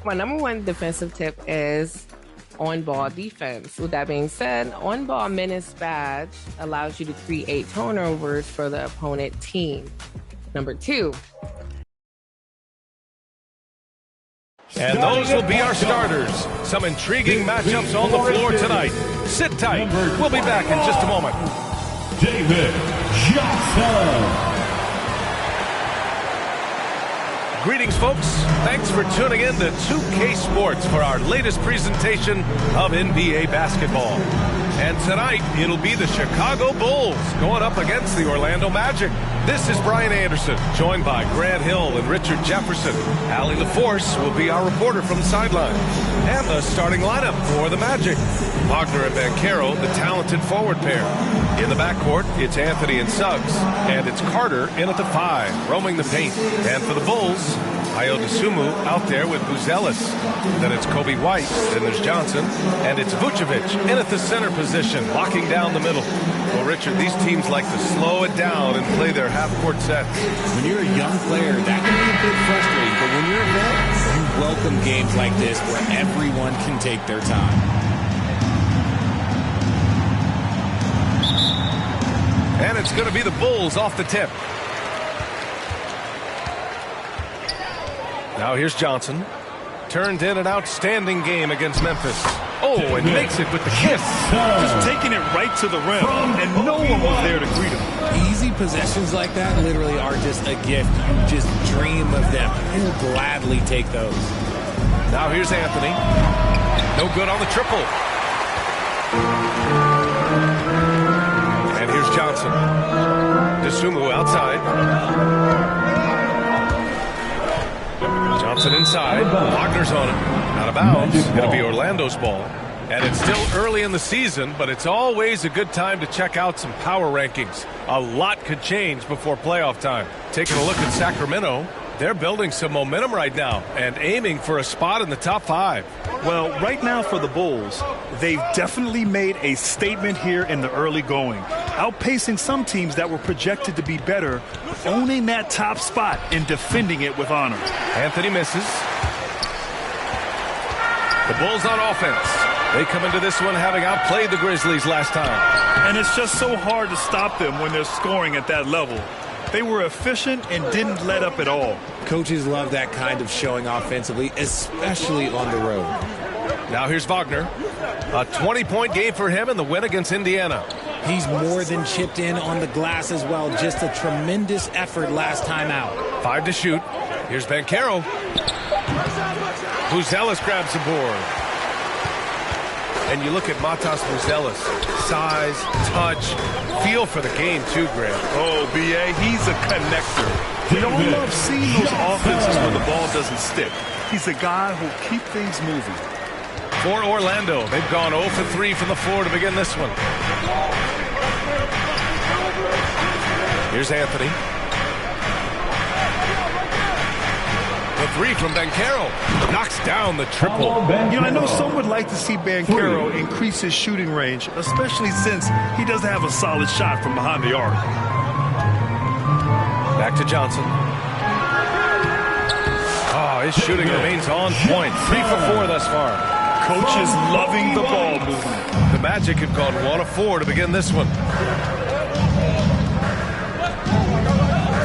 My number one defensive tip is on-ball defense. With that being said, on-ball menace badge allows you to create turnovers for the opponent team. Number 2. And those will be our starters. Some intriguing matchups on the floor tonight. Sit tight. We'll be back in just a moment. David Johnson. Greetings, folks. Thanks for tuning in to 2K Sports for our latest presentation of NBA basketball. And tonight, it'll be the Chicago Bulls going up against the Orlando Magic. This is Brian Anderson, joined by Grant Hill and Richard Jefferson. Allie LaForce will be our reporter from the sideline. And the starting lineup for the Magic. Wagner and Banchero, the talented forward pair. In the backcourt, it's Anthony and Suggs. And it's Carter in at the 5, roaming the paint. And for the Bulls, Ayo out there with Buzelis. Then it's Kobe White. Then there's Johnson. And it's Vucevic in at the center position, locking down the middle. Well, Richard, these teams like to slow it down and play their half-court sets. When you're a young player, that can be a bit frustrating. But when you're a vet, you welcome games like this where everyone can take their time. And it's going to be the Bulls off the tip. Now here's Johnson. Turned in an outstanding game against Memphis. Oh, and makes it with the kiss. Just taking it right to the rim, and no one was there to greet him. Easy possessions like that literally are just a gift. You just dream of them. You'll gladly take those. Now here's Anthony. No good on the triple. And here's Johnson. Dosunmu outside. Johnson inside. Wagner's on him. Out of bounds. It'll be Orlando's ball. And it's still early in the season, but it's always a good time to check out some power rankings. A lot could change before playoff time. Taking a look at Sacramento, they're building some momentum right now and aiming for a spot in the top 5. Well, right now for the Bulls, they've definitely made a statement here in the early going, outpacing some teams that were projected to be better, owning that top spot and defending it with honor. Anthony misses. The Bulls on offense. They come into this one having outplayed the Grizzlies last time. And it's just so hard to stop them when they're scoring at that level. They were efficient and didn't let up at all. Coaches love that kind of showing offensively, especially on the road. Now here's Wagner. A 20-point game for him in the win against Indiana. He's more than chipped in on the glass as well. Just a tremendous effort last time out. 5 to shoot. Here's Banchero. Buzelis grabs the board. And you look at Matas Buzelis. Size, touch, feel for the game too, Grant. Oh, B.A., he's a connector. We don't love seeing those offenses where the ball doesn't stick. He's a guy who'll keep things moving. For Orlando, they've gone 0 for 3 from the floor to begin this one. Here's Anthony. The 3 from Banchero. Knocks down the triple. You know, I know some would like to see Banchero increase his shooting range, especially since he doesn't have a solid shot from behind the arc. Back to Johnson. Oh, his shooting remains on point. 3 for 4 thus far. Coach is loving the ball movement. The Magic have gone 1 of 4 to begin this one.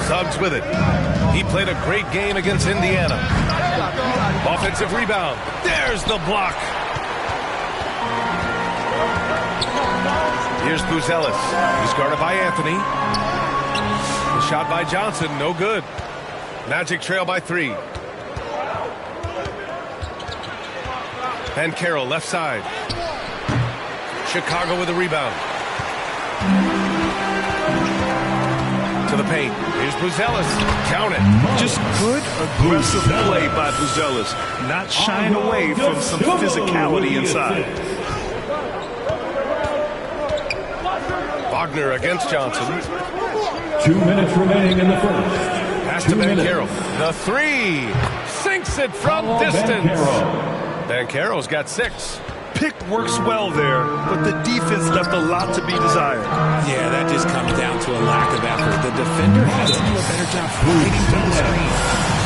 Suggs with it. He played a great game against Indiana. Offensive rebound. There's the block. Here's Buzelis. He's guarded by Anthony. The shot by Johnson, no good. Magic trail by 3. Banchero left side. Chicago with a rebound. To the paint. Here's Buzelis. Count it. Just good, aggressive play by Buzelis. Not shying away from some physicality inside. Wagner against Johnson. 2 minutes remaining in the first. Pass to Banchero. The 3. Sinks it from distance. Banchero's got 6. Pick works well there, but the defense left a lot to be desired. Yeah, that just comes down to a lack of effort. The defender has to do a better job fighting through the screen.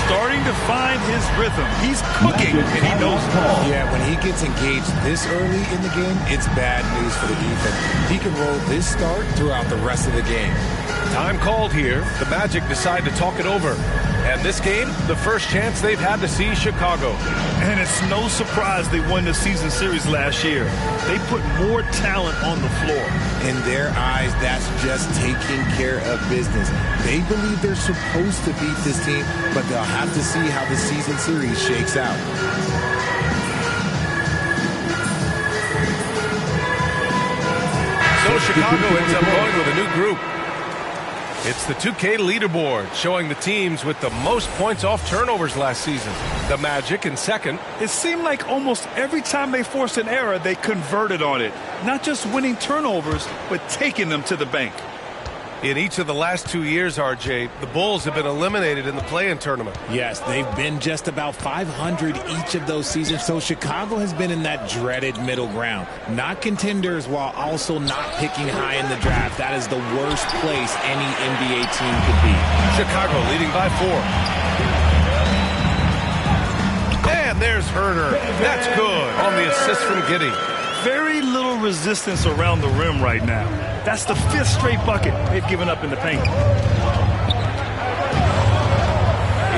starting to find his rhythm. He's cooking, and he knows it. Yeah, when he gets engaged this early in the game, it's bad news for the defense. He can roll this start throughout the rest of the game. Time called here. The Magic decide to talk it over. And this game, the first chance they've had to see Chicago. And it's no surprise they won the season series last year. They put more talent on the floor. In their eyes, that's just taking care of business. They believe they're supposed to beat this team, but they'll have to see how the season series shakes out. So Chicago ends up going with a new group. It's the 2K leaderboard showing the teams with the most points off turnovers last season. The Magic in second. It seemed like almost every time they forced an error, they converted on it. Not just winning turnovers, but taking them to the bank. In each of the last 2 years, RJ, the Bulls have been eliminated in the play-in tournament. Yes, they've been just about 500 each of those seasons, so Chicago has been in that dreaded middle ground. Not contenders while also not picking high in the draft. That is the worst place any NBA team could be. Chicago leading by 4. And there's Herder. That's good on the assist from Giddey. Very little resistance around the rim right now. That's the 5th straight bucket they've given up in the paint.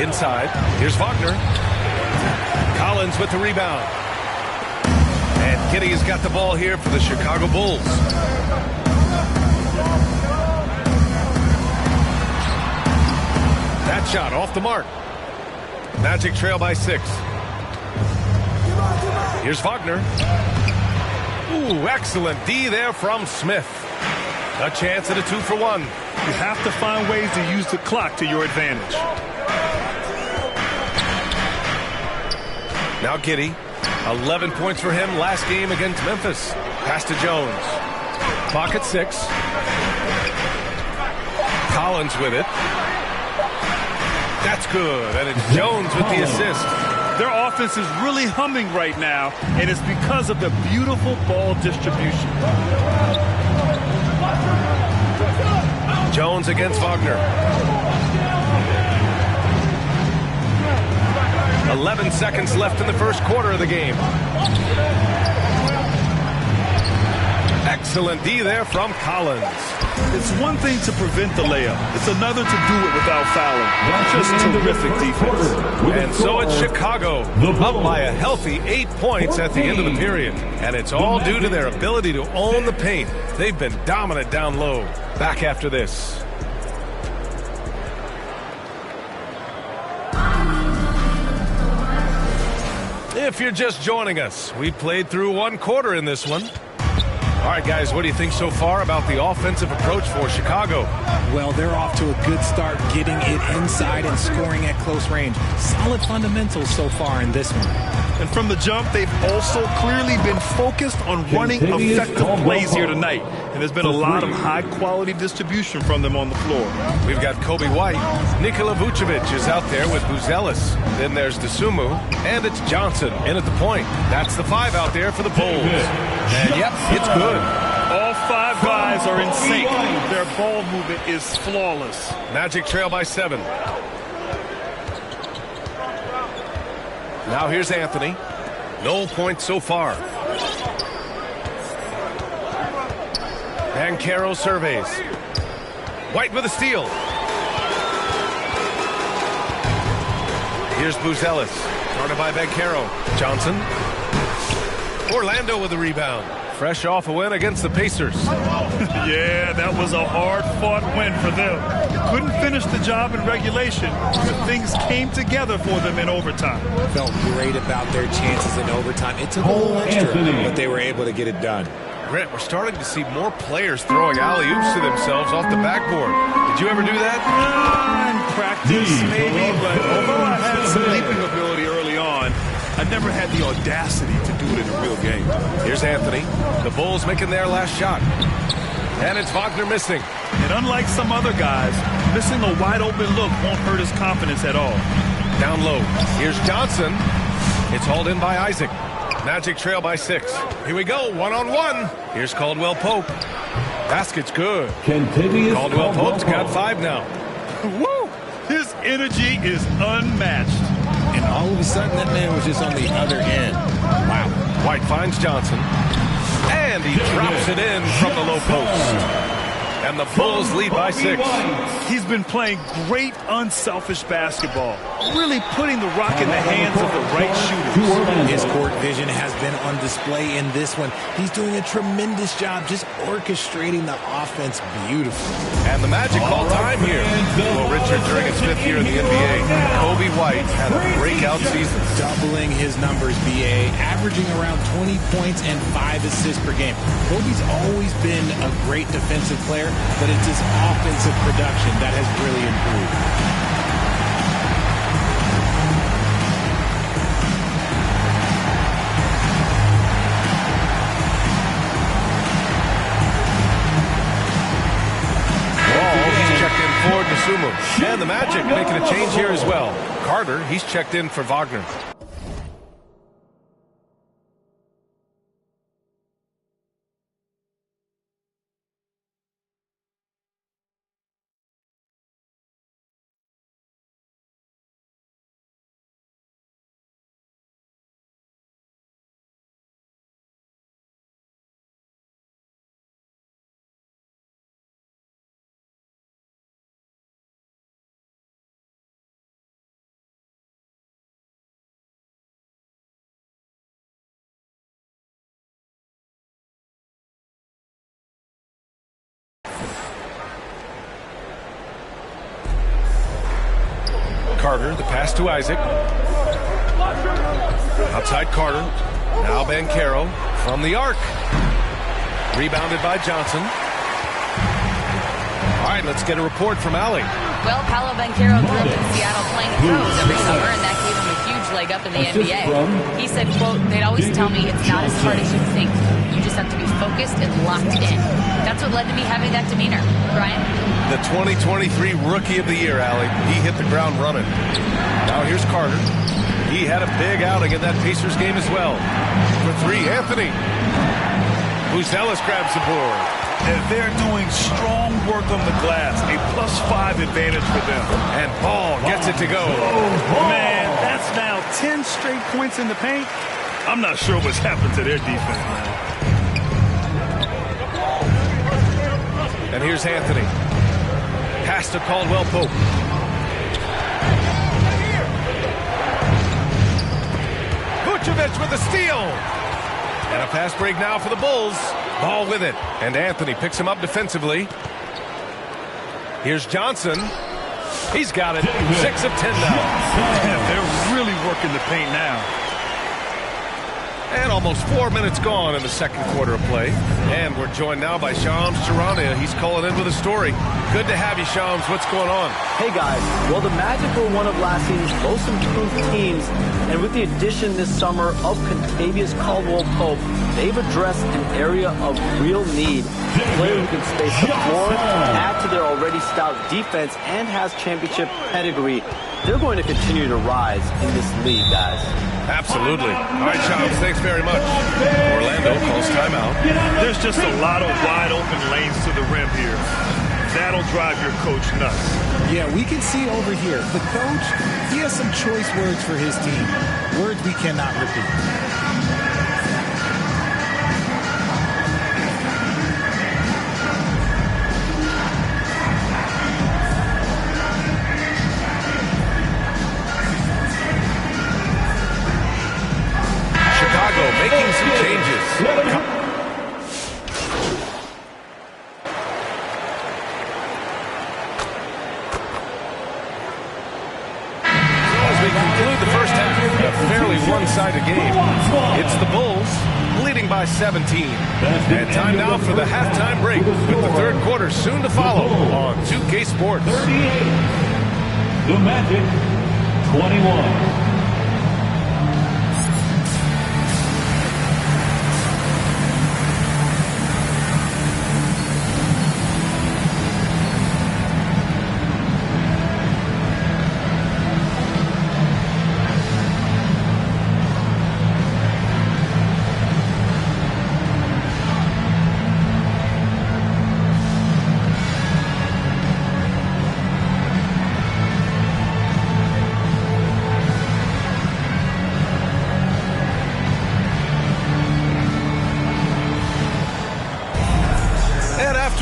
Inside, here's Wagner. Collins with the rebound. And Giddey has got the ball here for the Chicago Bulls. That shot off the mark. Magic trail by 6. Here's Wagner. Ooh, excellent D there from Smith. A chance at a 2-for-1. You have to find ways to use the clock to your advantage. Now Giddey. 11 points for him last game against Memphis. Pass to Jones. Clock at 6. Collins with it. That's good. And it's Jones with the assist. Their offense is really humming right now, and it's because of the beautiful ball distribution. Jones against Wagner. 11 seconds left in the first quarter of the game. Excellent D there from Collins. It's one thing to prevent the layup. It's another to do it without fouling. Just terrific defense. And so it's Chicago, up by a healthy 8 points at the end of the period. And it's all due to their ability to own the paint. They've been dominant down low. Back after this. If you're just joining us, we played through one quarter in this one. All right, guys, what do you think so far about the offensive approach for Chicago? Well, they're off to a good start getting it inside and scoring at close range. Solid fundamentals so far in this one. And from the jump, they've also clearly been focused on running effective plays here tonight. And there's been a lot of high-quality distribution from them on the floor. We've got Kobe White. Nikola Vucevic is out there with Buzelis. Then there's DeSumo. And it's Johnson in at the point. That's the 5 out there for the Bulls. And, yep, it's good. All 5 guys are in sync. Their ball movement is flawless. Magic trail by 7. Now here's Anthony. No points so far. Banchero surveys. White with a steal. Here's Buzelis. Guarded by Banchero. Johnson. Orlando with a rebound. Fresh off a win against the Pacers. Yeah, that was a hard-fought win for them. Couldn't finish the job in regulation, but things came together for them in overtime. Felt great about their chances in overtime. It took a little extra, but they were able to get it done. Grant, we're starting to see more players throwing alley-oops to themselves off the backboard. Did you ever do that? In practice, maybe, but although I had some leaping ability early on, I never had the audacity to do it in a real game. Here's Anthony. The Bulls making their last shot. And it's Wagner missing. And unlike some other guys, missing a wide-open look won't hurt his confidence at all. Down low. Here's Johnson. It's hauled in by Isaac. Magic trail by 6. Here we go, one-on-one. Here's Caldwell Pope. Basket's good. Caldwell Pope's got 5 now. Woo! His energy is unmatched. And all of a sudden, that man was just on the other end. Wow. White finds Johnson. And he drops it in from the low post. And the Bulls lead by 6. He's been playing great unselfish basketball, really putting the rock in the hands of the right shooters. His court vision has been on display in this one. He's doing a tremendous job just orchestrating the offense beautifully. And the Magic call time here. Well, Richard, during his 5th year in the NBA, Kobe White had a breakout season. Doubling his numbers, BA, averaging around 20 points and 5 assists per game. Kobe's always been a great defensive player, but it's his offensive production that has really improved. He's checked in for Nasumu. And the Magic making a change here as well. Carter, he's checked in for Wagner. Carter, the pass to Isaac. Outside Carter. Now Banchero from the arc. Rebounded by Johnson. All right, let's get a report from Allie. Well, Paolo Banchero grew up in Seattle playing pros every summer, and that gave him a huge leg up in the NBA. He said, quote, "They'd always tell me it's not as hard as you think. You just have to be focused and locked in." That's what led to me having that demeanor. Brian? The 2023 Rookie of the Year, Allie. He hit the ground running. Now here's Carter. He had a big outing in that Pacers game as well. For 3, Anthony. Buzelis grabs the board. And they're doing strong work on the glass. A +5 advantage for them. And Ball gets it to go. Man, that's now 10 straight points in the paint. I'm not sure what's happened to their defense. And here's Anthony. Pass to Caldwell Pope. Vucevic with a steal. And a fast break now for the Bulls. Ball with it. And Anthony picks him up defensively. Here's Johnson. He's got it. 6 of 10 now. Man, they're really working the paint now. And almost 4 minutes gone in the second quarter of play. And we're joined now by Shams Charania. He's calling in with a story. Good to have you, Shams. What's going on? Hey, guys. Well, the Magic were one of last season's most improved teams. And with the addition this summer of Contavious Caldwell-Pope, they've addressed an area of real need. A player who can space the floor, add to their already stout defense, and has championship pedigree. They're going to continue to rise in this league, guys. Absolutely. All right, Shams, thanks very much. Orlando calls timeout. There's just a lot of wide open lanes to the rim here. That'll drive your coach nuts. Yeah, we can see over here. The coach, he has some choice words for his team. Words we cannot repeat. Chicago making some changes. As we conclude the first half, a fairly one-sided game. It's the Bulls leading by 17. And time now for the halftime break with the third quarter soon to follow on 2K Sports. 38. The Magic, 21.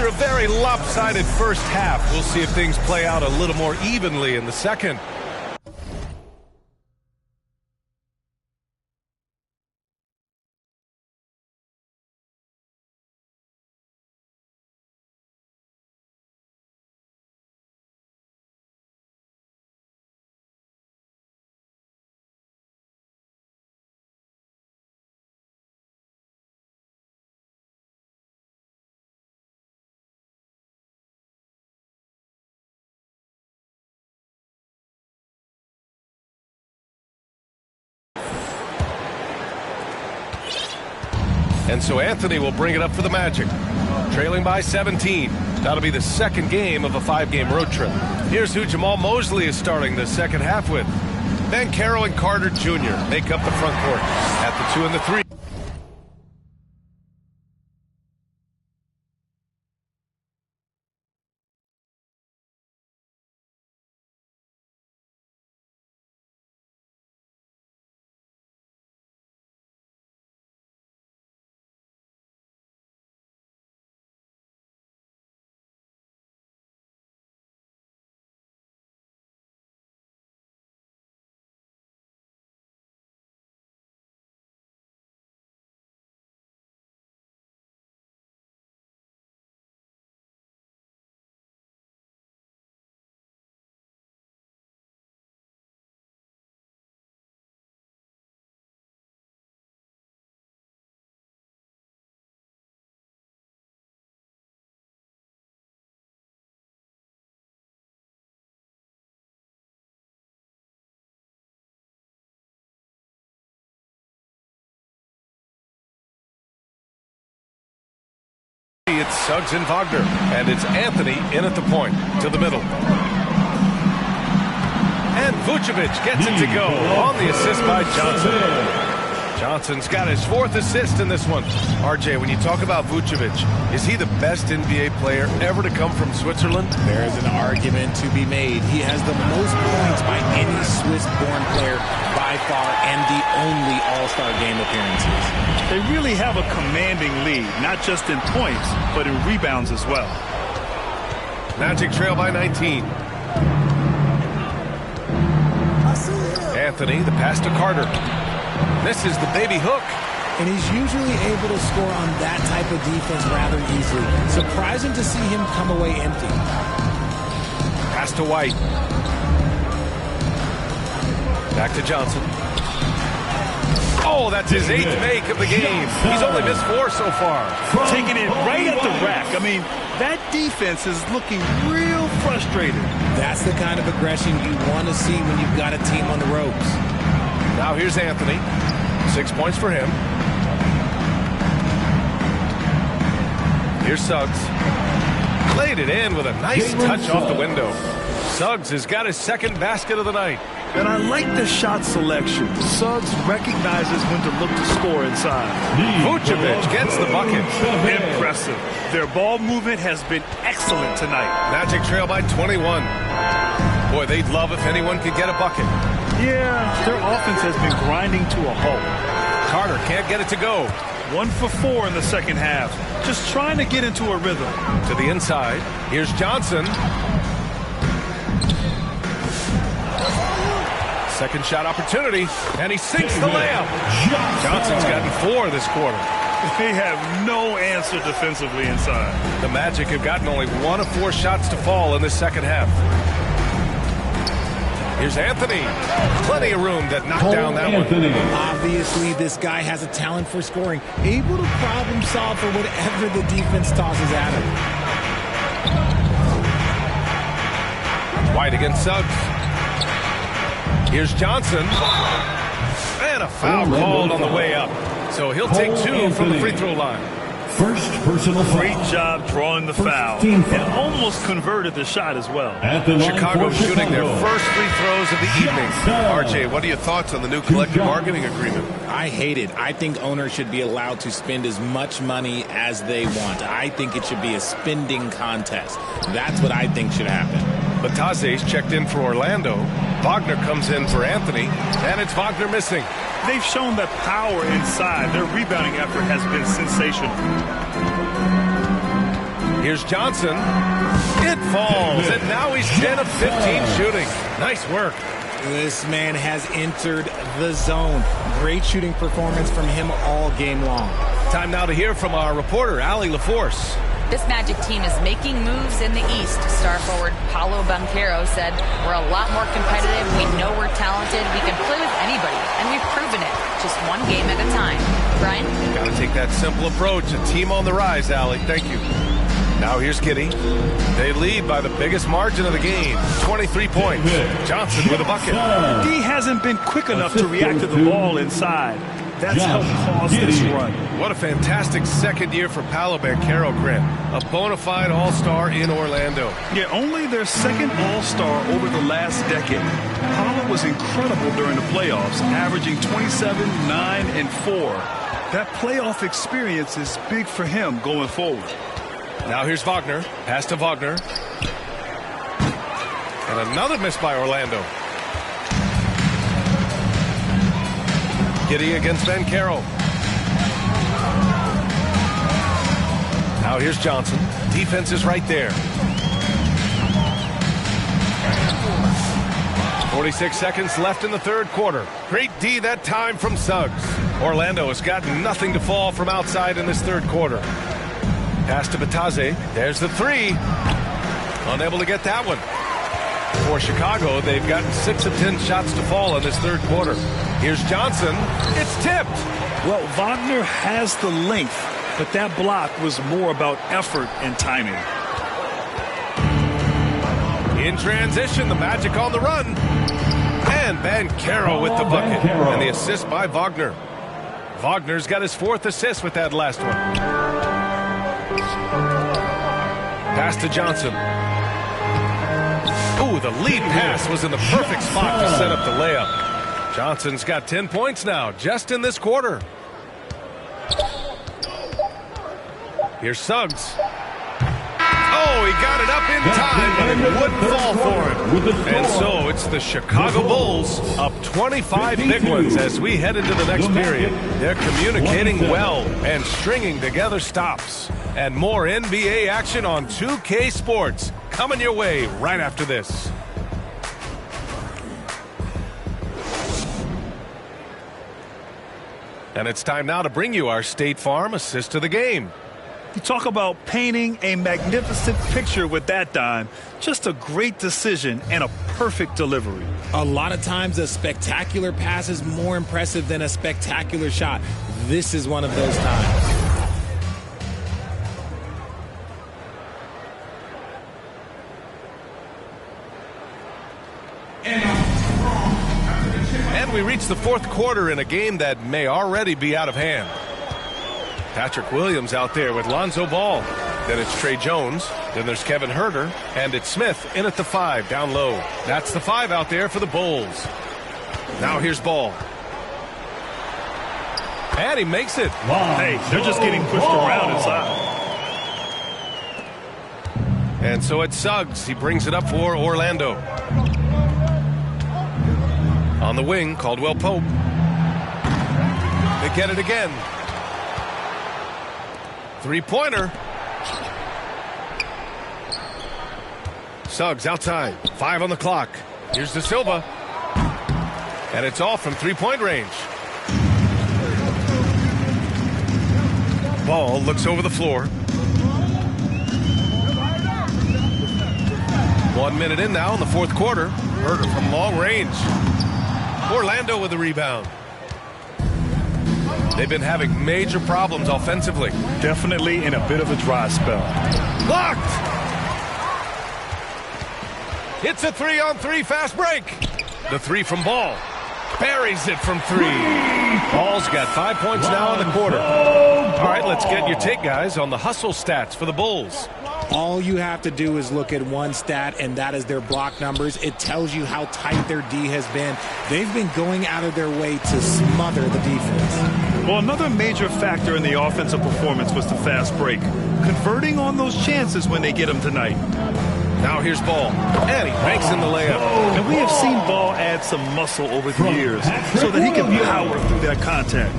After a very lopsided first half, we'll see if things play out a little more evenly in the second. And so Anthony will bring it up for the Magic. Trailing by 17. That'll be the second game of a 5-game road trip. Here's who Jamal Mosley is starting the second half with. Banchero and Carter Jr. make up the front court at the 2 and the 3. It's Suggs and Wagner, and it's Anthony in at the point to the middle. And Vucevic gets it to go on the assist by Johnson. Johnson's got his 4th assist in this one. RJ, when you talk about Vucevic, is he the best NBA player ever to come from Switzerland? There is an argument to be made. He has the most points by any Swiss-born player by far, and the only All-Star game appearances. They really have a commanding lead, not just in points, but in rebounds as well. Magic trail by 19. Anthony, the pass to Carter. This is the baby hook. And he's usually able to score on that type of defense rather easily. Surprising to see him come away empty. Pass to White. Back to Johnson. Oh, that's his 8th make of the game. He's only missed 4 so far. Taking it right at the rack. I mean, that defense is looking real frustrated. That's the kind of aggression you want to see when you've got a team on the ropes. Now here's Anthony. 6 points for him. Here's Suggs. Laid it in with a nice touch off the window. Suggs has got his 2nd basket of the night. And I like the shot selection. Suggs recognizes when to look to score inside. Vucevic gets the bucket. Impressive. Their ball movement has been excellent tonight. Magic trail by 21. Boy, they'd love if anyone could get a bucket. Yeah, their offense has been grinding to a halt. Carter can't get it to go. 1 for 4 in the second half. Just trying to get into a rhythm. To the inside. Here's Johnson. Second shot opportunity, and he sinks the layup. Johnson's gotten 4 this quarter. They have no answer defensively inside. The Magic have gotten only 1 of 4 shots to fall in the second half. Here's Anthony. Plenty of room to knock down that one. Obviously, this guy has a talent for scoring. Able to problem solve for whatever the defense tosses at him. White against Suggs. Here's Johnson. And a foul called on the way up. So he'll take 2 from the free throw line. First personal foul. Great job drawing the foul. And almost converted the shot as well. Chicago shooting their first free throws of the evening. RJ, what are your thoughts on the new collective bargaining agreement? I hate it. I think owners should be allowed to spend as much money as they want. I think it should be a spending contest. That's what I think should happen. Batase's checked in for Orlando. Wagner comes in for Anthony, and it's Wagner missing. They've shown that power inside. Their rebounding effort has been sensational. Here's Johnson. It falls, and now he's 10 of 15 shooting. Nice work. This man has entered the zone. Great shooting performance from him all game long. Time now to hear from our reporter, Allie LaForce. This Magic team is making moves in the East. Star forward Paolo Banchero said, "We're a lot more competitive. We know we're talented. We can play with anybody, and we've proven it. Just one game at a time." Brian? Got to take that simple approach. A team on the rise, Allie. Thank you. Now here's Giddey. They lead by the biggest margin of the game, 23 points. Johnson with a bucket. D hasn't been quick enough to react to the ball inside. That's helped cause this run. What a fantastic second year for Paolo Banchero, Grant. A bona fide all-star in Orlando. Yeah, only their second all-star over the last decade. Paolo was incredible during the playoffs, averaging 27, 9, and 4. That playoff experience is big for him going forward. Now here's Wagner. Pass to Wagner. And another miss by Orlando. Giddey against Banchero. Now here's Johnson. Defense is right there. 46 seconds left in the third quarter. Great D that time from Suggs. Orlando has got nothing to fall from outside in this third quarter. Pass to Batase. There's the three. Unable to get that one. For Chicago, they've gotten 6 of 10 shots to fall in this third quarter. Here's Johnson. It's tipped. Well, Wagner has the length, but that block was more about effort and timing. In transition, the Magic on the run. And Banchero with the bucket. And the assist by Wagner. Wagner's got his 4th assist with that last one. Pass to Johnson. Ooh, the lead pass was in the perfect spot to set up the layup. Johnson's got 10 points now, just in this quarter. Here's Suggs. Oh, he got it up in time, but it wouldn't fall for him. And so it's the Chicago Bulls up 25 big ones as we head into the next period. They're communicating well and stringing together stops. And more NBA action on 2K Sports coming your way right after this. And it's time now to bring you our State Farm assist of the game. You talk about painting a magnificent picture with that dime. Just a great decision and a perfect delivery. A lot of times a spectacular pass is more impressive than a spectacular shot. This is one of those times. And we reach the fourth quarter in a game that may already be out of hand. Patrick Williams out there with Lonzo Ball. Then it's Trey Jones. Then there's Kevin Huerter. And it's Smith in at the 5 down low. That's the 5 out there for the Bulls. Now here's Ball. And he makes it. Hey, they're just getting pushed around inside. And so it's Suggs. He brings it up for Orlando. On the wing, Caldwell Pope. They get it again. Three-pointer. Suggs outside. 5 on the clock. Here's De Silva. And it's off from three-point range. Ball looks over the floor. 1 minute in now in the fourth quarter. Huerter from long range. Orlando with the rebound. They've been having major problems offensively. Definitely in a bit of a dry spell. Blocked! It's a 3-on-3 fast break. The 3 from Ball. Buries it from 3. Ball's got 5 points now in the quarter. All right, let's get your take, guys, on the hustle stats for the Bulls. All you have to do is look at one stat, and that is their block numbers. It tells you how tight their D has been. They've been going out of their way to smother the defense. Well, another major factor in the offensive performance was the fast break. Converting on those chances when they get them tonight. Now here's Ball. And he makes in the layup. And we have seen Ball add some muscle over the years so that he can power through that contact.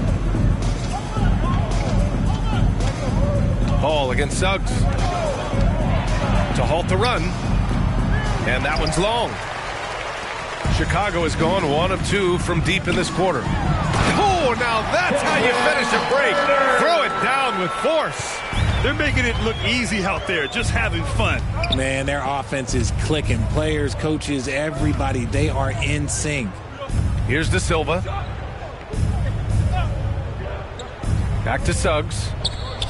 Ball against Suggs. to halt the run. And that one's long. Chicago has gone 1 of 2 from deep in this quarter. Oh, now that's how you finish a break. Throw it down with force. They're making it look easy out there, just having fun. Man, their offense is clicking. Players, coaches, everybody, they are in sync. Here's De Silva. Back to Suggs.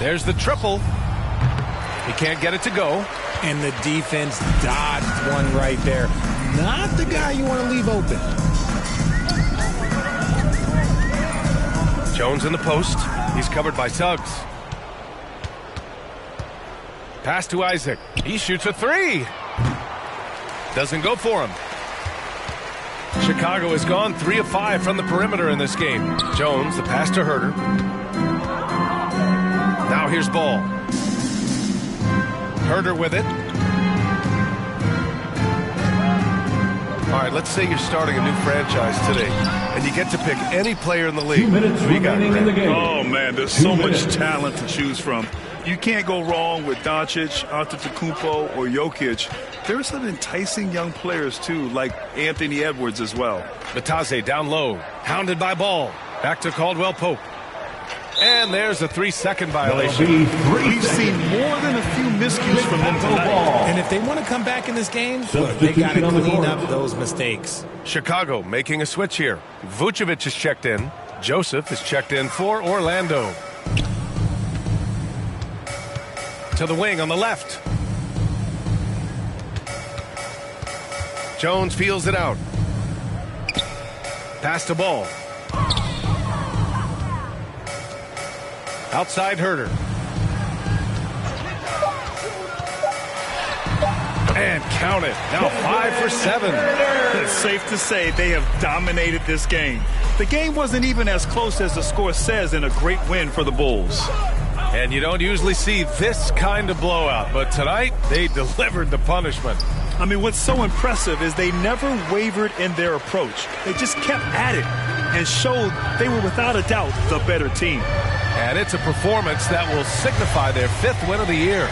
There's the triple. He can't get it to go. And the defense dodged one right there. Not the guy you want to leave open. Jones in the post. He's covered by Suggs. Pass to Isaac. He shoots a 3. Doesn't go for him. Chicago has gone 3 of 5 from the perimeter in this game. Jones, the pass to Herter. Now here's Ball. Herter with it. All right, let's say you're starting a new franchise today, and you get to pick any player in the league. 2 minutes remaining in the game. Oh, man, there's so much talent to choose from. You can't go wrong with Doncic, Antetokounmpo, or Jokic. There are some enticing young players, too, like Anthony Edwards as well. Batase down low, hounded by Ball. Back to Caldwell Pope. And there's a 3-second violation. We've seen more than a few miscues from them tonight. And if they want to come back in this game, look, they got to clean up those mistakes. Chicago making a switch here. Vucevic is checked in. Joseph is checked in for Orlando. To the wing on the left. Jones feels it out. Pass to Ball. Outside Herter. And count it. Now 5 for 7. It's safe to say they have dominated this game. The game wasn't even as close as the score says in a great win for the Bulls. And you don't usually see this kind of blowout, but tonight they delivered the punishment. I mean, what's so impressive is they never wavered in their approach. They just kept at it and showed they were without a doubt the better team. And it's a performance that will signify their 5th win of the year.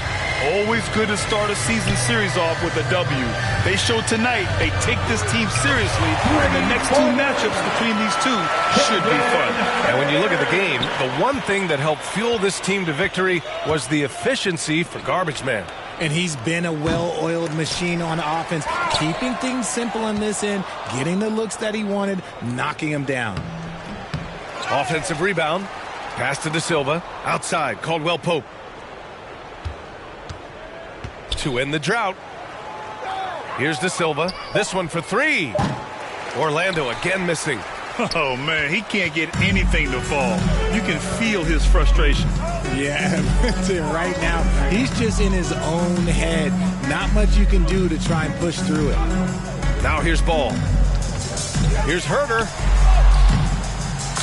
Always good to start a season series off with a W. They showed tonight they take this team seriously, and the next 2 matchups between these two should be fun. And when you look at the game, the one thing that helped fuel this team to victory was the efficiency for Garbage Man. And he's been a well-oiled machine on offense, keeping things simple on this end, getting the looks that he wanted, knocking him down. Offensive rebound. Pass to De Silva. Outside, Caldwell Pope. To end the drought. Here's De Silva. This one for 3. Orlando again missing. Oh, man, he can't get anything to fall. You can feel his frustration. Yeah, right now, he's just in his own head. Not much you can do to try and push through it. Now here's Ball. Here's Herter.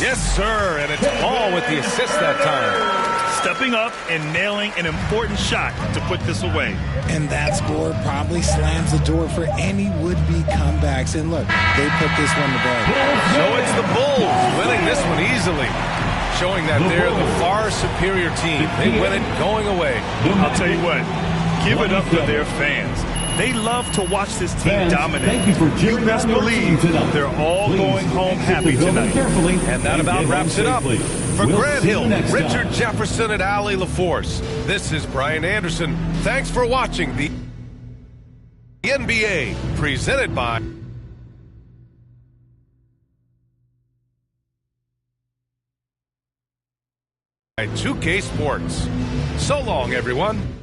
Yes, sir, and it's Ball with the assist that time. Stepping up and nailing an important shot to put this away. And that score probably slams the door for any would-be comebacks. And look, they put this one to bed. So it's the Bulls winning this one easily, showing that they're the far superior team. They win it going away. I'll tell you what, give it up to their fans. They love to watch this team dominate. You best believe they're all going home happy tonight. And that about wraps it up. For Grant Hill, Richard Jefferson, and Allie LaForce, this is Brian Anderson. Thanks for watching the NBA presented by 2K Sports. So long, everyone.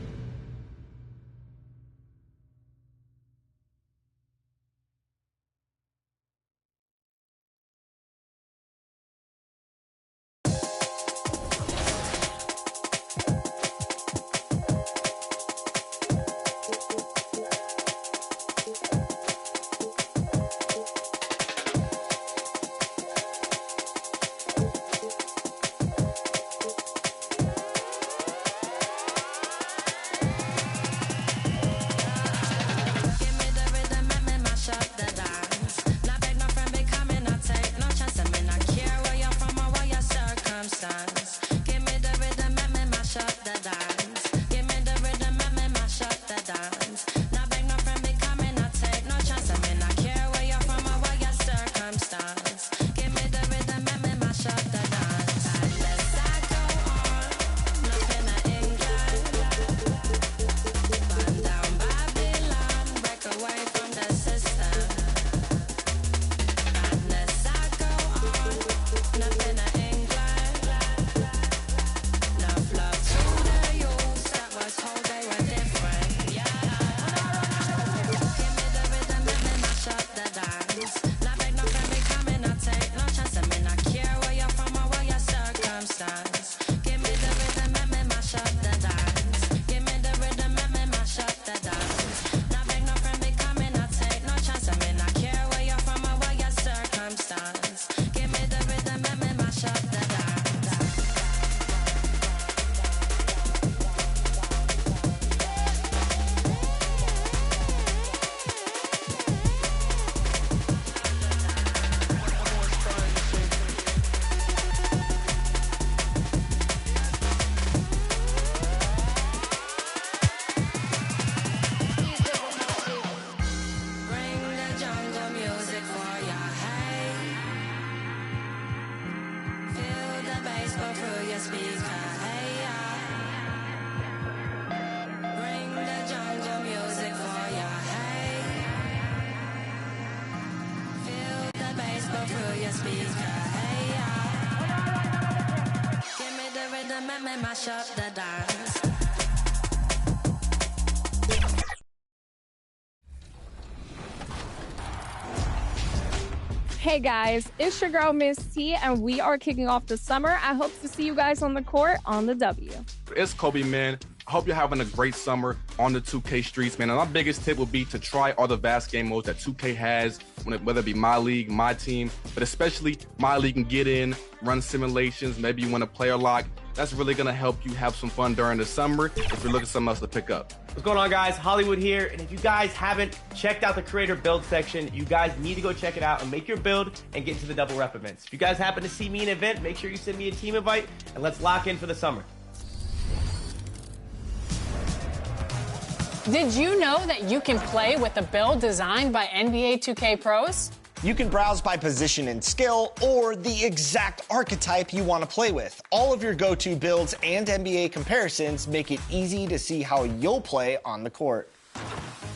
your speaker, hey, yeah. Bring the jungle music for ya, hey. Feel the bass go through your speaker, hey, yeah. Give me the rhythm and make mash up the dance. Hey guys, it's your girl Miss T, and we are kicking off the summer. I hope to see you guys on the court on the W. It's Culby, man. I hope you're having a great summer on the 2K streets, man. And my biggest tip would be to try all the vast game modes that 2K has, whether it be My League, My Team, but especially My League and get in, run simulations, maybe you want a player lock. That's really going to help you have some fun during the summer if you're looking for something else to pick up. What's going on, guys? Hollywood here. And if you guys haven't checked out the creator build section, you guys need to go check it out and make your build and get into the double rep events. If you guys happen to see me in an event, make sure you send me a team invite and let's lock in for the summer. Did you know that you can play with a build designed by NBA 2K pros? You can browse by position and skill or the exact archetype you want to play with. All of your go-to builds and NBA comparisons make it easy to see how you'll play on the court.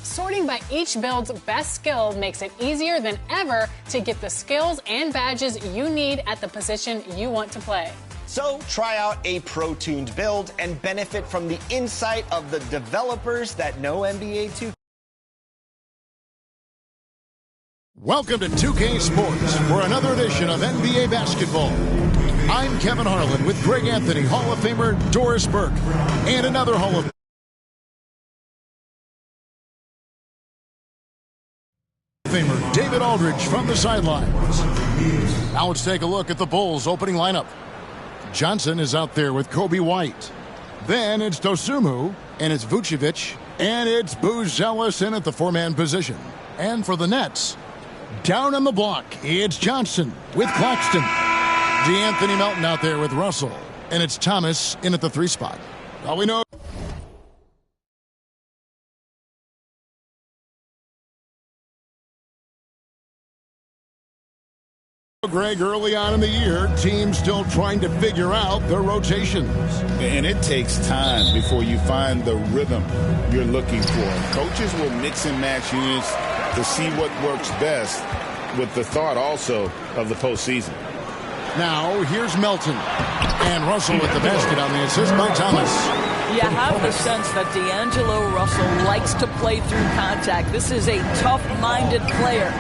Sorting by each build's best skill makes it easier than ever to get the skills and badges you need at the position you want to play. So try out a pro-tuned build and benefit from the insight of the developers that know NBA 2K. Welcome to 2K Sports for another edition of NBA Basketball. I'm Kevin Harlan with Greg Anthony, Hall of Famer Doris Burke, and another Hall of Famer David Aldridge from the sidelines. Now let's take a look at the Bulls' opening lineup. Johnson is out there with Kobe White. Then it's Dosunmu, and it's Vucevic, and it's Booz in at the four-man position. And for the Nets, down on the block, it's Johnson with Claxton. DeAnthony Melton out there with Russell. And it's Thomas in at the 3 spot. All we know. Greg, early on in the year, teams still trying to figure out their rotations. And it takes time before you find the rhythm you're looking for. Coaches will mix and match units to see what works best, with the thought also of the postseason. Now, here's Melton. And Russell with the basket on the assist by Thomas. You have the sense that D'Angelo Russell likes to play through contact. This is a tough-minded player.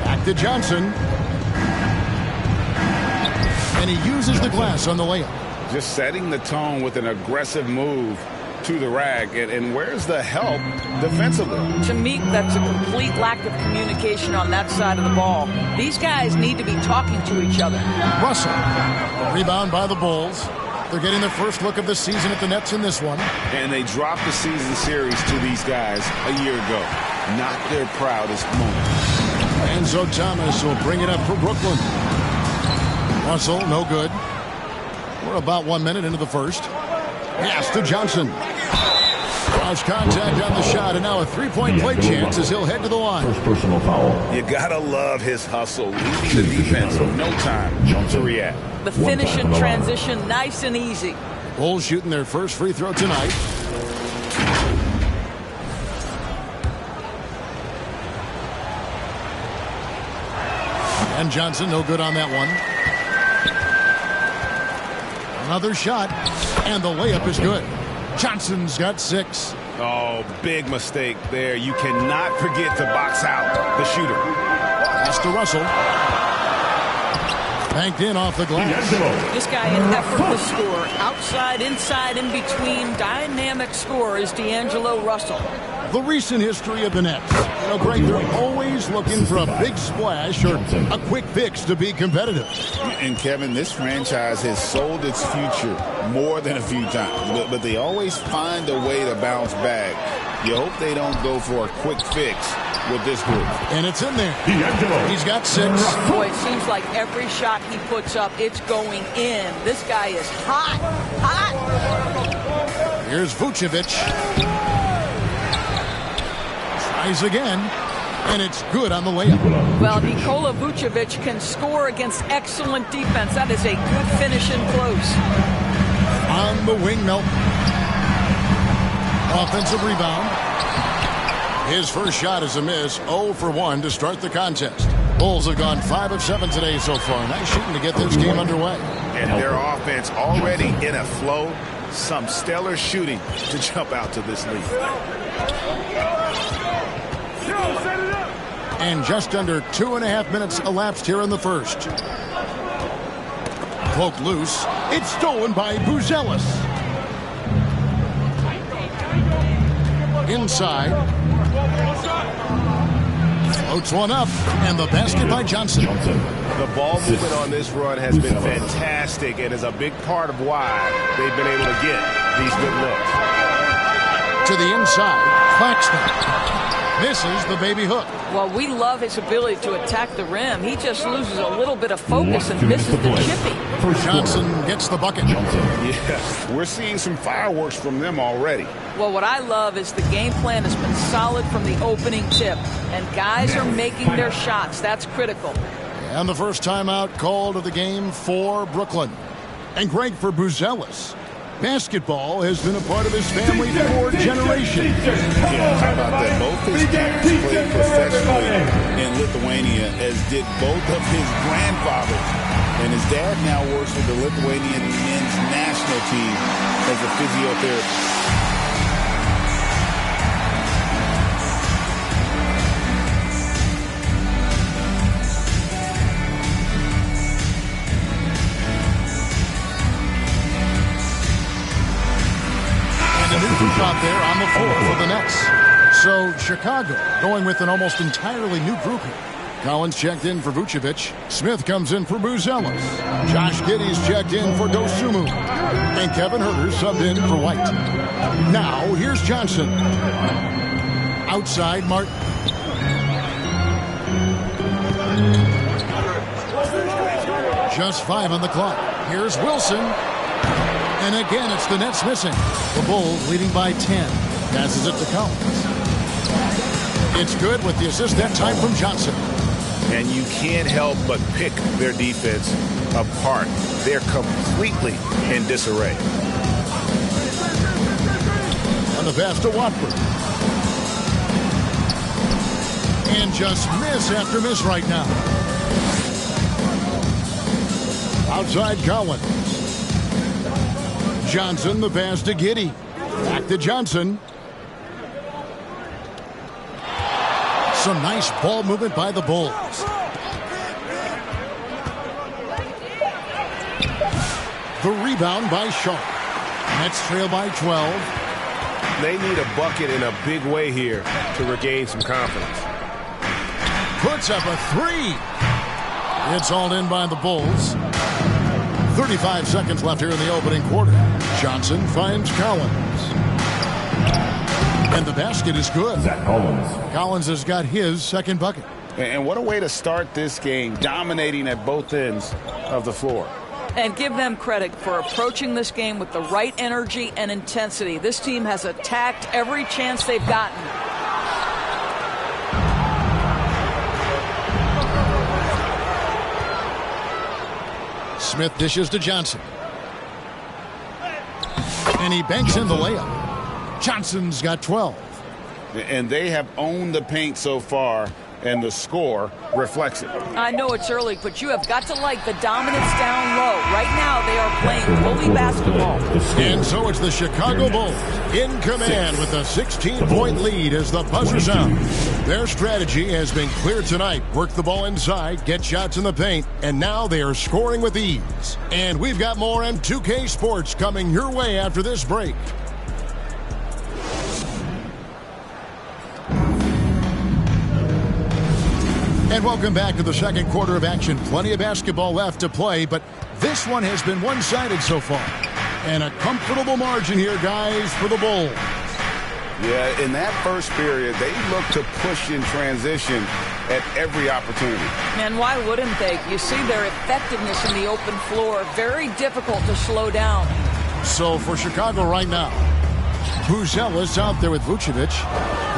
Back to Johnson. And he uses the glass on the layup. Just setting the tone with an aggressive move to the rack. And where's the help defensively? To me, that's a complete lack of communication on that side of the ball. These guys need to be talking to each other. Russell. Rebound by the Bulls. They're getting their first look of the season at the Nets in this one. And they dropped the season series to these guys a year ago. Not their proudest moment. Enzo Thomas will bring it up for Brooklyn. Russell, no good. We're about 1 minute into the first. Pass to Johnson. Cross contact on the shot, and now a three-point play chance as he'll head to the line. First personal foul. You gotta love his hustle, leaving the defense no time to react. The finish and transition, nice and easy. Bulls shooting their first free throw tonight. And Johnson, no good on that one. Another shot, and the layup is good. Johnson's got 6. Oh, big mistake there. You cannot forget to box out the shooter. Pass to Russell. Banked in off the glass. This guy an effortless scorer. Outside, inside, in between. Dynamic scorer is D'Angelo Russell. The recent history of the Nets. You know, Greg, they're always looking for a big splash or a quick fix to be competitive. And, Kevin, this franchise has sold its future more than a few times. But they always find a way to bounce back. You hope they don't go for a quick fix with this group. And it's in there. He's got 6. Boy, it seems like every shot he puts up, it's going in. This guy is hot. Hot. Here's Vucevic. Tries again. And it's good on the layup. Well, Nikola Vucevic can score against excellent defense. That is a good finish in close. On the wing, Melton. Offensive rebound. His first shot is a miss. 0 for 1 to start the contest. Bulls have gone 5 of 7 today so far. Nice shooting to get this game underway. And their offense already in a flow. Some stellar shooting to jump out to this lead. And just under 2.5 minutes elapsed here in the first. Poke loose. It's stolen by Buzelis. Inside. Floats one up. And the basket by Johnson. The ball movement on this run has been fantastic and is a big part of why they've been able to get these good looks. To the inside. Claxton. Misses the baby hook. Well, we love his ability to attack the rim. He just loses a little bit of focus and misses the chippy. Johnson gets the bucket. Yeah, we're seeing some fireworks from them already. Well, what I love is the game plan has been solid from the opening tip, and guys are making their shots. That's critical. And the first timeout called of the game for Brooklyn. And great for Buzelis. Basketball has been a part of his family for generations. Yeah, how about that? Both his parents played professionally in Lithuania, as did both of his grandfathers. And his dad now works with the Lithuanian men's national team as a physiotherapist. Shot there on the floor for the Nets. So Chicago going with an almost entirely new group here. Collins checked in for Vucevic. Smith comes in for Buzelis. Josh Giddey's checked in for Dosunmu. And Kevin Huerter subbed in for White. Now here's Johnson. Outside Martin. Just 5 on the clock. Here's Wilson. And again, it's the Nets missing. The Bulls leading by 10. Passes it to Collins. It's good with the assist that time from Johnson. And you can't help but pick their defense apart. They're completely in disarray. On the pass to Watford. And just miss after miss right now. Outside Collins. Johnson, the pass to Giddey. Back to Johnson. Some nice ball movement by the Bulls. The rebound by Shaw. Nets trail by 12. They need a bucket in a big way here to regain some confidence. Puts up a 3. It's all in by the Bulls. 35 seconds left here in the opening quarter. Johnson finds Collins. And the basket is good. Collins has got his second bucket. And what a way to start this game, dominating at both ends of the floor. And give them credit for approaching this game with the right energy and intensity. This team has attacked every chance they've gotten. Smith dishes to Johnson. And he banks in the layup. Johnson's got 12. And they have owned the paint so far, and the score reflects it. I know it's early, but you have got to like the dominance down low. Right now, they are playing bully basketball. And so it's the Chicago Bulls in command with a 16-point lead as the buzzer sounds. Their strategy has been clear tonight. Work the ball inside, get shots in the paint, and now they are scoring with ease. And we've got more M2K Sports coming your way after this break. And welcome back to the second quarter of action. Plenty of basketball left to play, but this one has been one-sided so far. And a comfortable margin here, guys, for the Bulls. Yeah, in that first period, they looked to push in transition at every opportunity. And why wouldn't they? You see their effectiveness in the open floor. Very difficult to slow down. So for Chicago right now, Buzelis out there with Vucevic.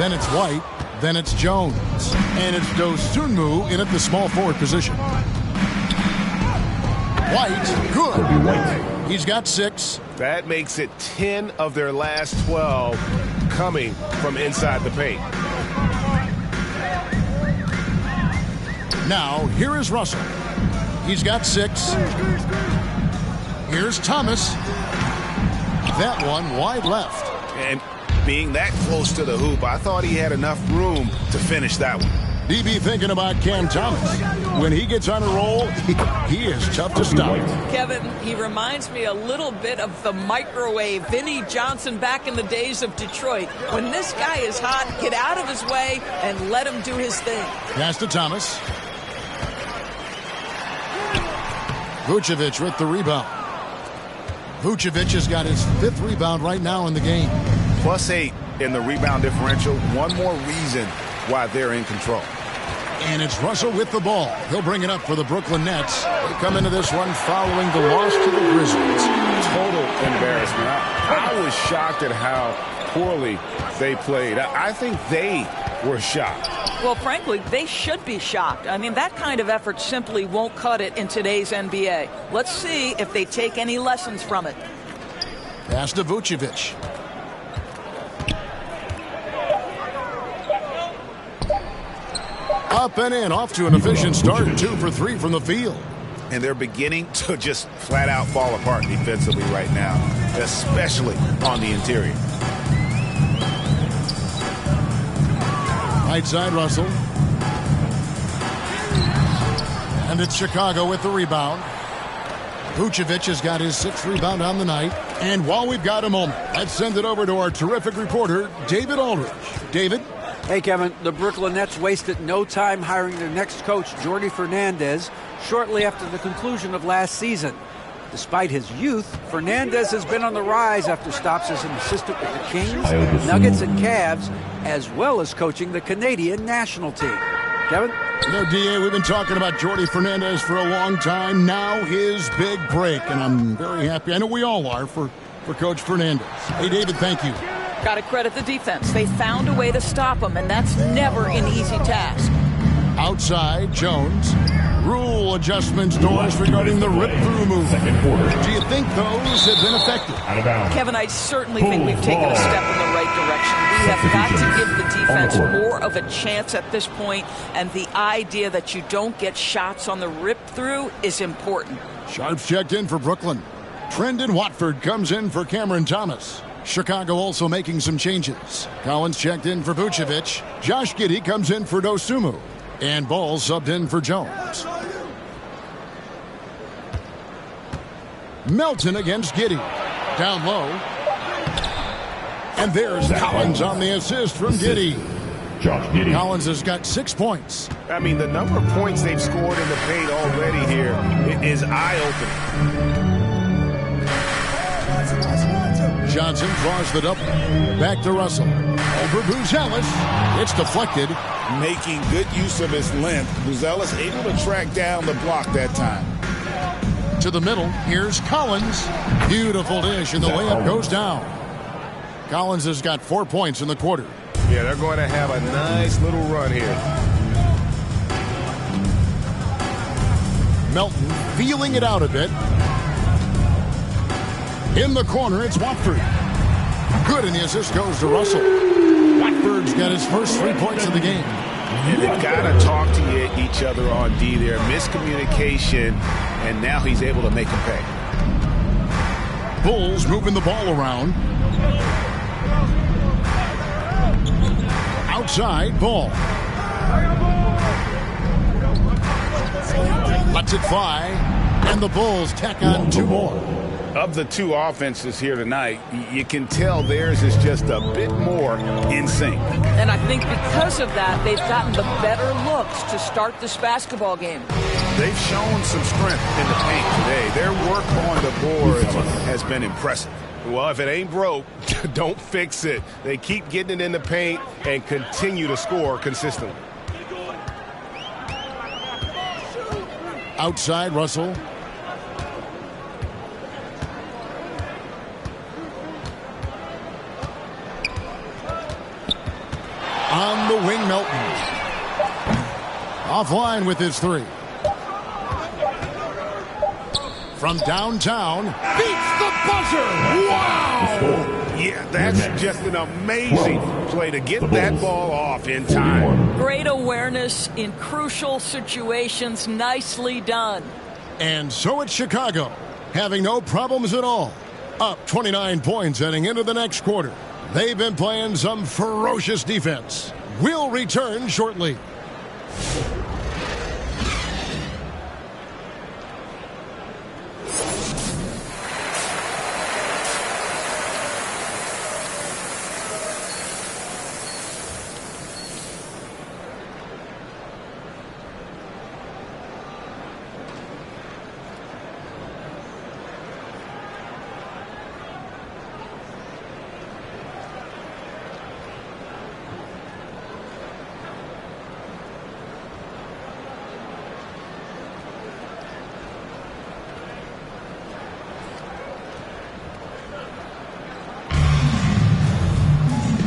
Then it's White. Then it's Jones. And it's Dosunmu in at the small forward position. White, good. He's got 6. That makes it 10 of their last 12 coming from inside the paint. Now, here is Russell. He's got 6. Here's Thomas. That one wide left. And being that close to the hoop, I thought he had enough room to finish that one. DB thinking about Cam Thomas. When he gets on a roll, he is tough to stop. Kevin, he reminds me a little bit of the microwave Vinnie Johnson back in the days of Detroit. When this guy is hot, get out of his way and let him do his thing. Pass to Thomas. Vucevic with the rebound. Vucevic has got his 5th rebound right now in the game. +8 in the rebound differential. One more reason why they're in control. And it's Russell with the ball. He'll bring it up for the Brooklyn Nets. They come into this one following the loss to the Grizzlies. Total embarrassment. I was shocked at how poorly they played. I think they were shocked. Well, frankly, they should be shocked. I mean, that kind of effort simply won't cut it in today's NBA. Let's see if they take any lessons from it. Pass to Vucevic. Up and in, off to an efficient start. 2 for 3 from the field. And they're beginning to just flat out fall apart defensively right now, especially on the interior. Right side, Russell. And it's Chicago with the rebound. Vucevic has got his 6th rebound on the night. And while we've got a moment, let's send it over to our terrific reporter, David Aldridge. David? Hey, Kevin, the Brooklyn Nets wasted no time hiring their next coach, Jordi Fernandez, shortly after the conclusion of last season. Despite his youth, Fernandez has been on the rise after stops as an assistant with the Kings, Nuggets, and Cavs, as well as coaching the Canadian national team. Kevin? You know, DA, we've been talking about Jordi Fernandez for a long time. Now his big break, and I'm very happy. I know we all are for Coach Fernandez. Hey, David, thank you. Got to credit the defense. They found a way to stop him, and that's never an easy task. Outside, Jones. Rule adjustments, Doris, regarding the rip-through move. Do you think those have been effective? Kevin, I certainly think we've taken a step in the right direction. We have got to give the defense more of a chance at this point, and the idea that you don't get shots on the rip-through is important. Sharps checked in for Brooklyn. Trendon Watford comes in for Cameron Thomas. Chicago also making some changes. Collins checked in for Vucevic. Josh Giddey comes in for Dosunmu. And Ball subbed in for Jones. Melton against Giddey. Down low. And there's Collins on the assist from Giddey. Collins has got 6 points. I mean, the number of points they've scored in the paint already here is eye-opening. Johnson draws the double. Back to Russell. Over Buzelis. It's deflected. Making good use of his length. Buzelis able to track down the block that time. To the middle. Here's Collins. Beautiful dish, and the layup goes down. Collins has got 4 points in the quarter. Yeah, they're going to have a nice little run here. Melton feeling it out a bit. In the corner, it's Watford. Good, and the assist goes to Russell. Watford's got his first 3 points of the game. And they've got to talk to each other on D there. Miscommunication, and now he's able to make him pay. Bulls moving the ball around. Outside, Ball. Lets it fly, and the Bulls tack on 2 more. Of the 2 offenses here tonight, you can tell theirs is just a bit more in sync. And I think because of that, they've gotten the better looks to start this basketball game. They've shown some strength in the paint today. Their work on the boards has been impressive. Well, if it ain't broke, don't fix it. They keep getting it in the paint and continue to score consistently. Outside, Russell. On the wing, Melton. Offline with his three. From downtown, beats the buzzer. Wow! Yeah, that's just an amazing play to get that ball off in time. Great awareness in crucial situations. Nicely done. And so it's Chicago, having no problems at all. Up 29 points heading into the next quarter. They've been playing some ferocious defense. We'll return shortly.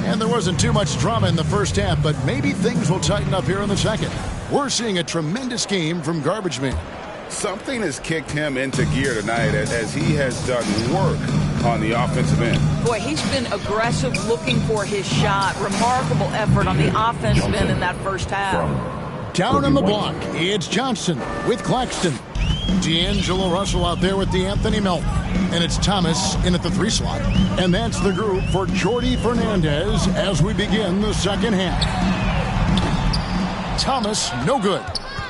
And there wasn't too much drama in the first half, but maybe things will tighten up here in the second. We're seeing a tremendous game from Garbage Man. Something has kicked him into gear tonight as he has done work on the offensive end. Boy, he's been aggressive looking for his shot. Remarkable effort on the offensive end in that first half. Down on the block, it's Johnson with Claxton. D'Angelo Russell out there with D'Anthony Melton. And it's Thomas in at the 3 slot. And that's the group for Jordi Fernandez as we begin the second half. Thomas, no good.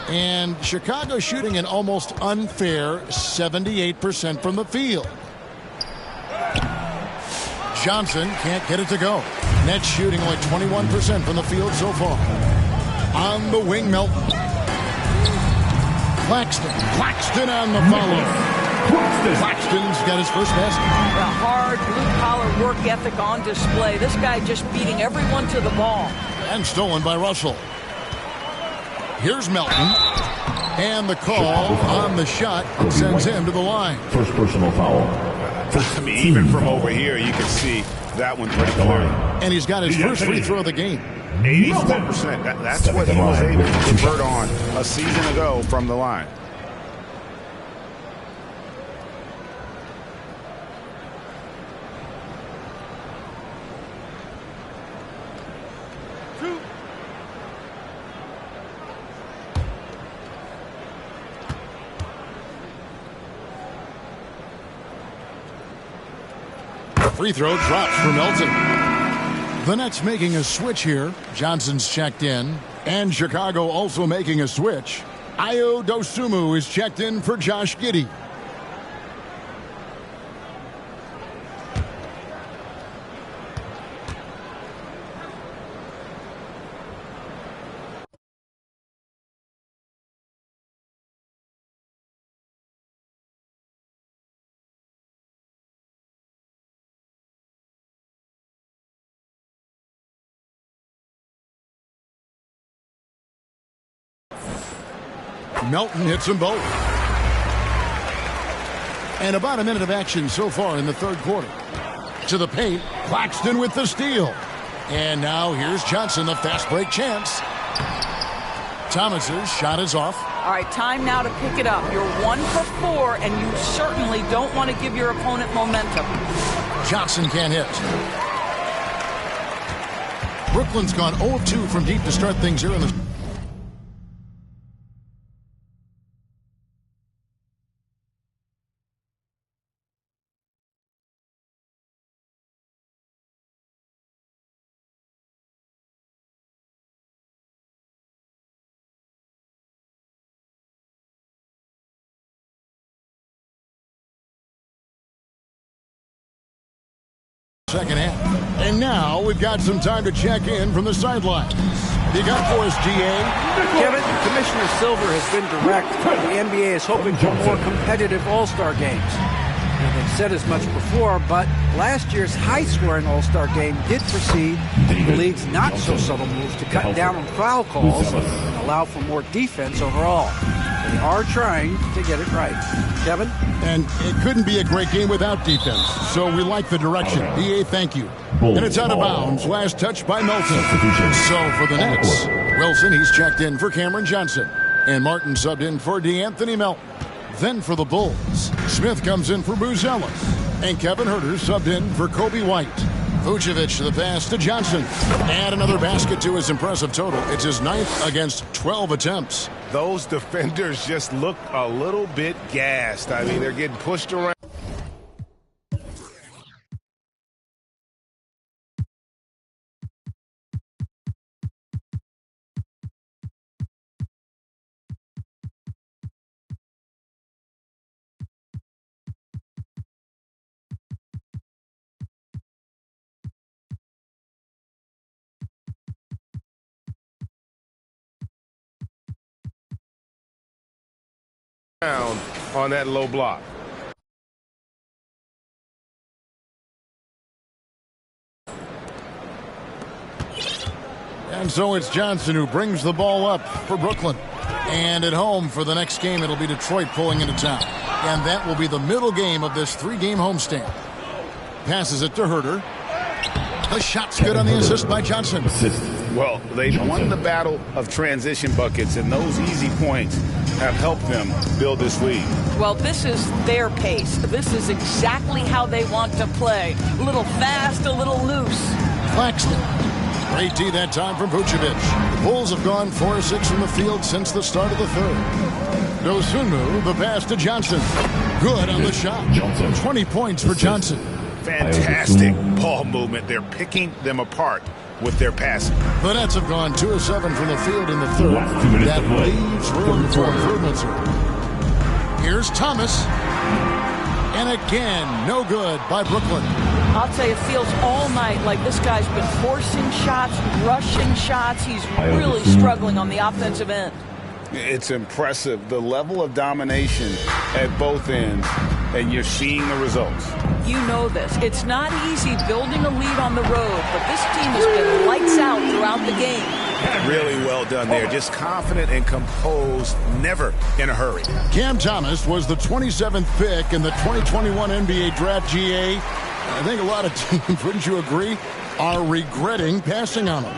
And Chicago shooting an almost unfair 78% from the field. Johnson can't get it to go. Nets shooting only 21% from the field so far. On the wing, Melton. Claxton on the follow. Claxton's got his first basket. The hard blue-collar work ethic on display. This guy just beating everyone to the ball. And stolen by Russell. Here's Melton. And the call on the shot sends him to the line. First personal foul. I mean, even from over here, you can see that one's pretty clear. And he's got his first free throw of the game. 84%. That's what he was able to convert on a season ago from the line. Free throw drops for Melton. The Nets making a switch here. Johnson's checked in. And Chicago also making a switch. Ayo Dosunmu is checked in for Josh Giddey. Melton hits them both. And about a minute of action so far in the third quarter. To the paint, Claxton with the steal. And now here's Johnson, the fast break chance. Thomas's shot is off. All right, time now to pick it up. You're 1 for 4, and you certainly don't want to give your opponent momentum. Johnson can't hit. Brooklyn's gone 0 of 2 from deep to start things here in the... second half. And now we've got some time to check in from the sidelines. You got for us, GA? Kevin, Commissioner Silver has been direct. The NBA is hoping for more competitive All-Star games. Now, they've said as much before, but last year's high-scoring All-Star game did precede the league's not-so-subtle move to cut down on foul calls and allow for more defense overall. They are trying to get it right. Kevin? And it couldn't be a great game without defense, so we like the direction. BA, thank you. And it's out of bounds. Last touch by Melton. So for the Nets, Wilson, he's checked in for Cameron Johnson. And Martin subbed in for DeAnthony Melton. Then for the Bulls, Smith comes in for Buzelis. And Kevin Huerter subbed in for Coby White. Vucevic the pass to Johnson. Add another basket to his impressive total. It's his 9th against 12 attempts. Those defenders just look a little bit gassed. I mean, they're getting pushed around. On that low block. And so it's Johnson who brings the ball up for Brooklyn. And at home for the next game, it'll be Detroit pulling into town. And that will be the middle game of this 3-game homestand. Passes it to Huerter. The shot's good on the assist by Johnson. Well, they've won the battle of transition buckets, and those easy points have helped them build this lead. Well, this is their pace. This is exactly how they want to play. A little fast, a little loose. Claxton. Great D that time from Vucevic. The Bulls have gone 4-6 from the field since the start of the third. Dosunmu, the pass to Johnson. Good on the shot. 20 points for Johnson. Fantastic ball movement. They're picking them apart with their passing. The Nets have gone 2 of 7 from the field in the third. That leaves room for improvements here. Here's Thomas. And again, no good by Brooklyn. I'll tell you, it feels all night like this guy's been forcing shots, rushing shots. He's really struggling on the offensive end. It's impressive, the level of domination at both ends, and you're seeing the results. You know this. It's not easy building a lead on the road, but this team has been lights out throughout the game. Really well done there. Just confident and composed, never in a hurry. Cam Thomas was the 27th pick in the 2021 NBA Draft. GA. I think a lot of teams, wouldn't you agree, are regretting passing on him.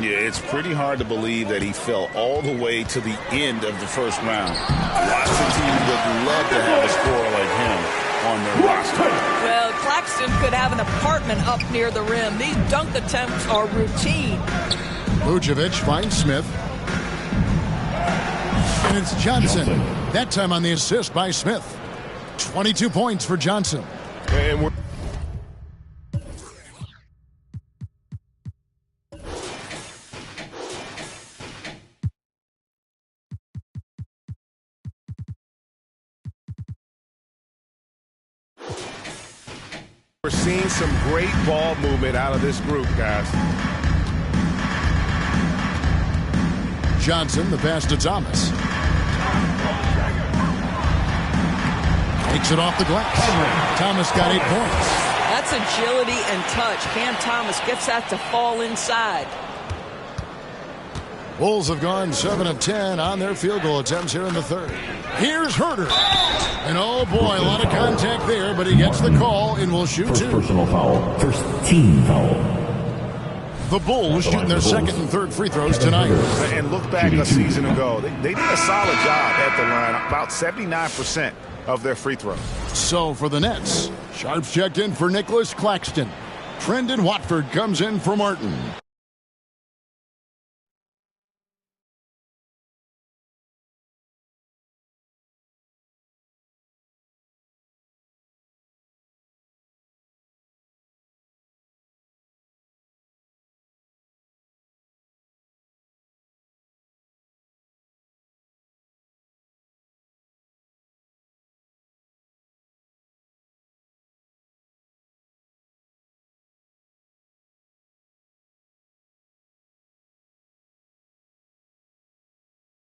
Yeah, it's pretty hard to believe that he fell all the way to the end of the first round. Lots of teams would love to have a scorer like him on their roster. Well, Claxton could have an apartment up near the rim. These dunk attempts are routine. Vucevic finds Smith. And it's Johnson. That time on the assist by Smith. 22 points for Johnson. And we're seeing some great ball movement out of this group, guys. Johnson, the pass to Thomas. Takes it off the glass. Thomas got 8 points. That's agility and touch. Cam Thomas gets that to fall inside. Bulls have gone 7 of 10 on their field goal attempts here in the third. Here's Huerter. And oh boy, a lot of contact there, but he gets the call and will shoot 2. Personal foul. First team foul. The Bulls shooting their second and third free throws tonight. And look back a season ago. They did a solid job at the line. About 79% of their free throws. So for the Nets, Sharps checked in for Nicholas Claxton. Trendon Watford comes in for Martin.